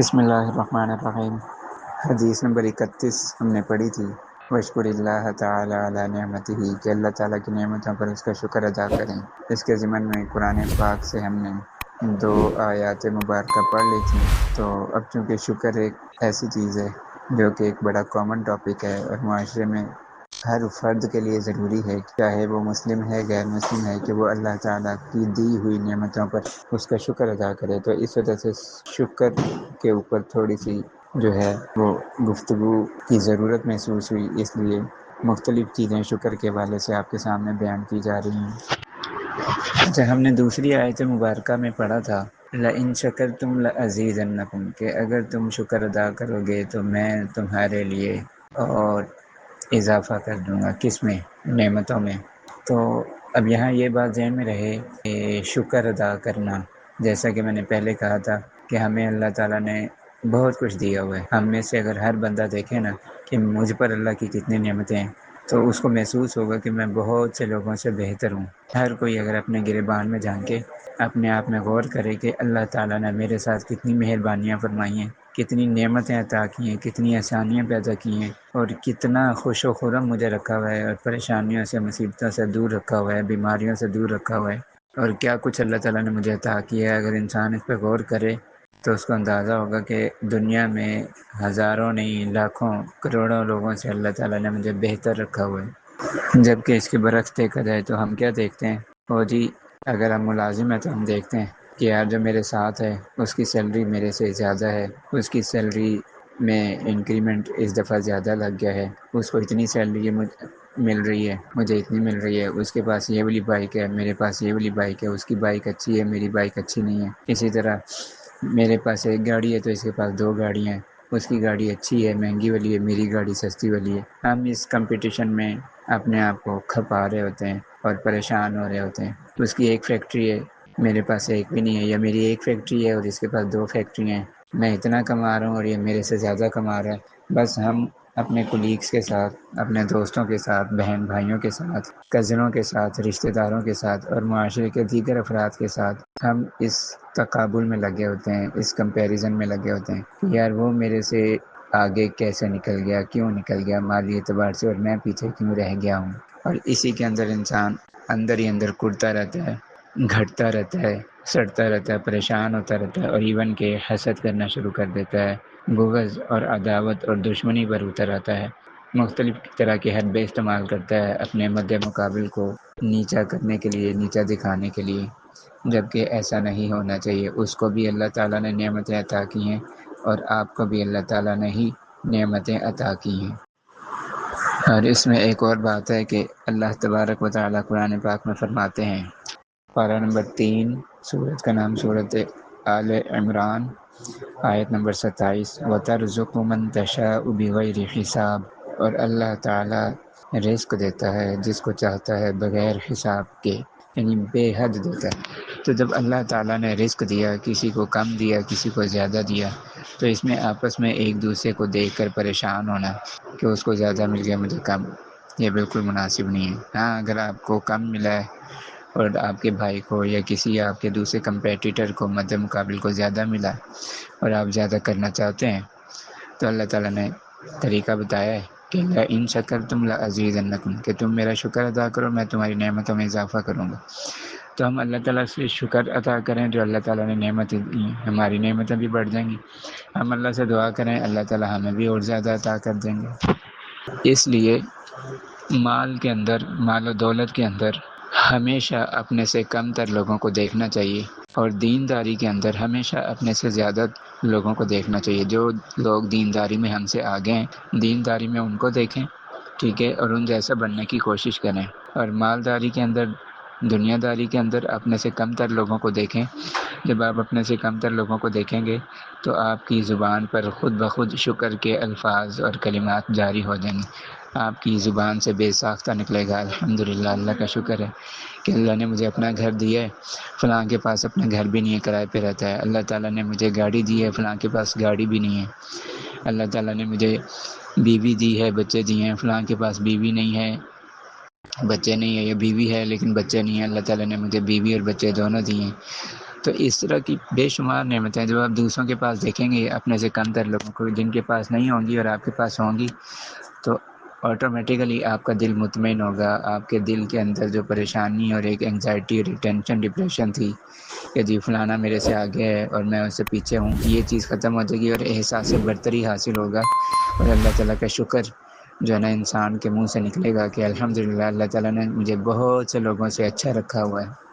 بسم اللہ الرحمن الرحیم۔ حدیث نمبر 31 ہم نے پڑھی تھی، وشکر اللہ تعالی علی نعمتہ، کہ اللہ تعالیٰ کی نعمتوں پر اس کا شکر ادا کریں۔ اس کے ضمن میں قرآن پاک سے ہم نے 2 آیات مبارکہ پڑھ لی تھی۔ تو اب چونکہ شکر ایک ایسی چیز ہے جو کہ ایک بڑا کامن ٹاپک ہے اور معاشرے میں ہر فرد کے لیے ضروری ہے، چاہے وہ مسلم ہے غیر مسلم ہے، کہ وہ اللہ تعالیٰ کی دی ہوئی نعمتوں پر اس کا شکر ادا کرے۔ تو اس وجہ سے شکر کے اوپر تھوڑی سی جو ہے وہ گفتگو کی ضرورت محسوس ہوئی، اس لیے مختلف چیزیں شکر کے حوالے سے آپ کے سامنے بیان کی جا رہی ہیں۔ اچھا، ہم نے دوسری آیت مبارکہ میں پڑھا تھا لَإِن شَكَرْتُمْ لَأَزِيدَنَّكُمْ، کہ اگر تم شکر ادا کرو گے تو میں تمہارے لیے اور اضافہ کر دوں گا۔ کس میں؟ نعمتوں میں۔ تو اب یہاں یہ بات ذہن میں رہے کہ شکر ادا کرنا، جیسا کہ میں نے پہلے کہا تھا کہ ہمیں اللہ تعالیٰ نے بہت کچھ دیا ہوا ہے۔ ہم میں سے اگر ہر بندہ دیکھے نا کہ مجھ پر اللہ کی کتنی نعمتیں ہیں، تو اس کو محسوس ہوگا کہ میں بہت سے لوگوں سے بہتر ہوں۔ ہر کوئی اگر اپنے گریبان میں جھانکے اپنے آپ میں غور کرے کہ اللہ تعالیٰ نے میرے ساتھ کتنی مہربانیاں فرمائی ہیں، کتنی نعمتیں عطا کی ہیں، کتنی آسانیاں پیدا کی ہیں، اور کتنا خوش و خرم مجھے رکھا ہوا ہے، اور پریشانیوں سے مصیبتوں سے دور رکھا ہوا ہے، بیماریوں سے دور رکھا ہوا ہے، اور کیا کچھ اللہ تعالیٰ نے مجھے عطا کیا ہے۔ اگر انسان اس پہ غور کرے تو اس کو اندازہ ہوگا کہ دنیا میں ہزاروں نہیں لاکھوں کروڑوں لوگوں سے اللہ تعالیٰ نے مجھے بہتر رکھا ہوا ہے۔ جبکہ اس کے برعکس دیکھا جائے تو ہم کیا دیکھتے ہیں، اور جی اگر ہم ملازم ہیں تو ہم دیکھتے ہیں کہ یار جو میرے ساتھ ہے اس کی سیلری میرے سے زیادہ ہے، اس کی سیلری میں انکریمنٹ اس دفعہ زیادہ لگ گیا ہے، اس کو اتنی سیلری مل رہی ہے، مجھے اتنی مل رہی ہے، اس کے پاس یہ والی بائک ہے، میرے پاس یہ والی بائک ہے، اس کی بائک اچھی ہے، میری بائک اچھی نہیں ہے۔ اسی طرح میرے پاس ایک گاڑی ہے تو اس کے پاس 2 گاڑیاں ہیں، اس کی گاڑی اچھی ہے مہنگی والی ہے، میری گاڑی سستی والی ہے۔ ہم اس کمپٹیشن میں اپنے آپ کو کھپا رہے ہوتے ہیں اور پریشان ہو رہے ہوتے ہیں۔ اس کی ایک فیکٹری ہے، میرے پاس ایک بھی نہیں ہے، یا میری ایک فیکٹری ہے اور اس کے پاس 2 فیکٹری ہیں، میں اتنا کما رہا ہوں اور یہ میرے سے زیادہ کما رہا ہے۔ بس ہم اپنے کولیگس کے ساتھ، اپنے دوستوں کے ساتھ، بہن بھائیوں کے ساتھ، کزنوں کے ساتھ، رشتہ داروں کے ساتھ اور معاشرے کے دیگر افراد کے ساتھ ہم اس تقابل میں لگے ہوتے ہیں، اس کمپیریزن میں لگے ہوتے ہیں کہ یار وہ میرے سے آگے کیسے نکل گیا، کیوں نکل گیا مالی اعتبار سے، اور میں پیچھے کیوں رہ گیا ہوں۔ اور اسی کے اندر انسان اندر ہی اندر کڑتا رہتا ہے، گھٹتا رہتا ہے، سڑتا رہتا ہے، پریشان ہوتا رہتا ہے، اور ایون کہ حسد کرنا شروع کر دیتا ہے، بغض اور عداوت اور دشمنی پر اتر آتا ہے، مختلف طرح کے حربے استعمال کرتا ہے اپنے مد مقابل کو نیچا کرنے کے لیے، نیچا دکھانے کے لیے، جبکہ ایسا نہیں ہونا چاہیے۔ اس کو بھی اللہ تعالیٰ نے نعمتیں عطا کی ہیں اور آپ کو بھی اللہ تعالیٰ نے ہی نعمتیں عطا کی ہیں۔ اور اس میں ایک اور بات ہے کہ اللہ تبارک و تعالیٰ قرآن پاک میں فرماتے ہیں، پارہ نمبر 3، سورت کا نام سورت آل عمران، آیت نمبر 27، وَتَرْزُقُ مَن تَشَاءُ بِغَيْرِ حساب، اور اللہ تعالیٰ رزق دیتا ہے جس کو چاہتا ہے بغیر حساب کے، یعنی بے حد دیتا ہے۔ تو جب اللہ تعالیٰ نے رزق دیا، کسی کو کم دیا، کسی کو زیادہ دیا، تو اس میں آپس میں ایک دوسرے کو دیکھ کر پریشان ہونا کہ اس کو زیادہ مل گیا مجھے کم، یہ بالکل مناسب نہیں ہے۔ ہاں، اگر آپ کو کم ملا ہے اور آپ کے بھائی کو یا کسی آپ کے دوسرے کمپیٹیٹر کو مد مقابل کو زیادہ ملا اور آپ زیادہ کرنا چاہتے ہیں، تو اللہ تعالیٰ نے طریقہ بتایا ہے کہ لَإِن شَكَرْتُمْ لَأَزِيدَنَّكُمْ، کہ تم میرا شکر ادا کرو میں تمہاری نعمتوں میں اضافہ کروں گا۔ تو ہم اللہ تعالیٰ سے شکر ادا کریں جو اللہ تعالیٰ نے نعمتیں دی ہیں، ہماری نعمتیں بھی بڑھ جائیں گی۔ ہم اللہ سے دعا کریں، اللہ تعالیٰ ہمیں بھی اور زیادہ عطا کر دیں گے۔ اس لیے مال کے اندر، مال و دولت کے اندر ہمیشہ اپنے سے کم تر لوگوں کو دیکھنا چاہیے، اور دینداری کے اندر ہمیشہ اپنے سے زیادہ لوگوں کو دیکھنا چاہیے۔ جو لوگ دینداری میں ہم سے آگے ہیں، دینداری میں ان کو دیکھیں، ٹھیک ہے، اور ان جیسا بننے کی کوشش کریں۔ اور مالداری کے اندر، دنیا داری کے اندر اپنے سے کم تر لوگوں کو دیکھیں۔ جب آپ اپنے سے کم تر لوگوں کو دیکھیں گے تو آپ کی زبان پر خود بخود شکر کے الفاظ اور کلمات جاری ہو جائیں گے، آپ کی زبان سے بے ساختہ نکلے گا الحمدللہ، اللہ کا شکر ہے کہ اللہ نے مجھے اپنا گھر دیا ہے، فلاں کے پاس اپنا گھر بھی نہیں ہے، کرائے پہ رہتا ہے۔ اللہ تعالیٰ نے مجھے گاڑی دی ہے، فلاں کے پاس گاڑی بھی نہیں ہے۔ اللہ تعالیٰ نے مجھے بیوی دی ہے، بچے دیے ہیں، فلاں کے پاس بیوی نہیں ہے، بچے نہیں ہے، یا بیوی ہے لیکن بچے نہیں ہیں۔ اللہ تعالیٰ نے مجھے بیوی اور بچے دونوں دیے ہیں۔ تو اس طرح کی بے شمار نعمتیں جب آپ دوسروں کے پاس دیکھیں گے، اپنے سے کم تر لوگوں کو جن کے پاس نہیں ہوں گی اور آپ کے پاس ہوں گی، تو آٹومیٹیکلی آپ کا دل مطمئن ہوگا. آپ کے دل کے اندر جو پریشانی اور ایک انگزائٹی اور ایک ٹینشن ڈپریشن تھی کہ جی فلانا میرے سے آگے ہے اور میں اس سے پیچھے ہوں، یہ چیز ختم ہو جائے گی اور احساس برتری حاصل ہوگا. اور اللہ تعالیٰ کا شکر جو ہے نا انسان کے منہ سے نکلے گا کہ الحمدللہ اللہ تعالیٰ نے مجھے بہت سے لوگوں سے اچھا رکھا ہوا ہے.